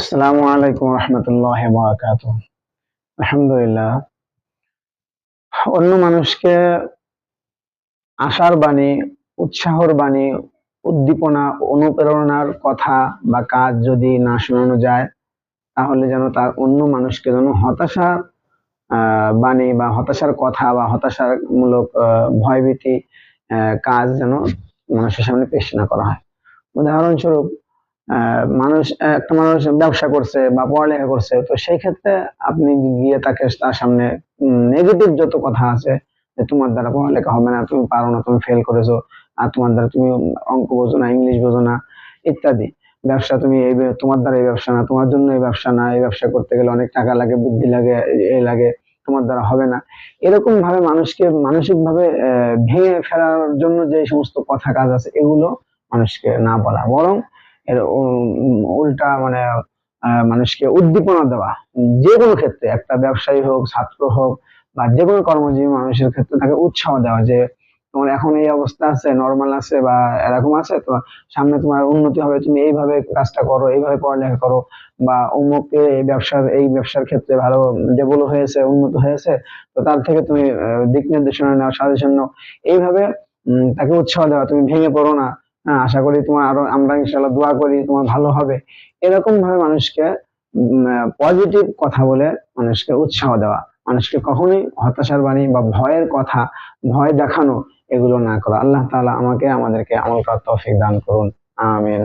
আসসালামু আলাইকুম রহমতুল্লাহ বারাকাতুহু। আলহামদুলিল্লাহ, অন্য মানুষকে আশার বাণী, উৎসাহর বাণী, উদ্দীপনা, অনুপ্রেরণার কথা বা কাজ যদি না শোনানো যায়, তাহলে যেন তার অন্য মানুষকে যেন হতাশার বাণী বা হতাশার কথা বা হতাশামূলক ভয়ভীতি কাজ যেন মানুষের সামনে পেশ না করা হয়। উদাহরণস্বরূপ, একটা মানুষ ব্যবসা করছে বা পড়ালেখা করছে, তো সেই ক্ষেত্রে আপনি গিয়ে তার সামনে নেগেটিভ যত কথা আছে, যে তোমার দ্বারা পড়ালেখা হবে না, তুমি পারো না, তুমি ফেল করেছো, আর তোমার দ্বারা তুমি অঙ্ক বোঝো না, ইংলিশ বোঝো না, ইত্যাদি। ব্যবসা তুমি তোমার দ্বারা এই ব্যবসা না, তোমার জন্য এই ব্যবসা না, এই ব্যবসা করতে গেলে অনেক টাকা লাগে, বুদ্ধি লাগে, এ লাগে, তোমার দ্বারা হবে না। এরকম ভাবে মানুষকে মানসিক ভাবে ভেঙে ফেলার জন্য যে সমস্ত কথা কাজ আছে, এগুলো মানুষকে না বলা, বরং এর উল্টা মানে মানুষকে উদ্দীপনা দেওয়া। যে কোনো ক্ষেত্রে, একটা ব্যবসায়ী হোক, ছাত্র হোক, বা যে কোনো কর্মজীবী মানুষের ক্ষেত্রে তাকে উৎসাহ দেওয়া যে তোমার এখন এই অবস্থা আছে, নর্মাল আছে বা এরকম আছে, তো সামনে তোমার উন্নতি হবে, তুমি এইভাবে কাজটা করো, এইভাবে পড়ালেখা করো, বা অমুকে এই ব্যবসার ক্ষেত্রে ভালো ডেভেলপ হয়েছে, উন্নত হয়েছে, তো তার থেকে তুমি দিক নির্দেশনা নাও, সাজেশন নাও। এইভাবে তাকে উৎসাহ দেওয়া, তুমি ভেঙে পড়ো না। হ্যাঁ, আশা করি তোমার আরো, আমরা ইনশাল্লাহ দোয়া করি তোমার ভালো হবে। এরকম ভাবে মানুষকে পজিটিভ কথা বলে মানুষকে উৎসাহ দেওয়া, মানুষকে কখনোই হতাশার বাণী বা ভয়ের কথা, ভয় দেখানো, এগুলো না করা। আল্লাহ তাআলা আমাকে আমাদেরকে আমল করার তৌফিক দান করুন। আমিন।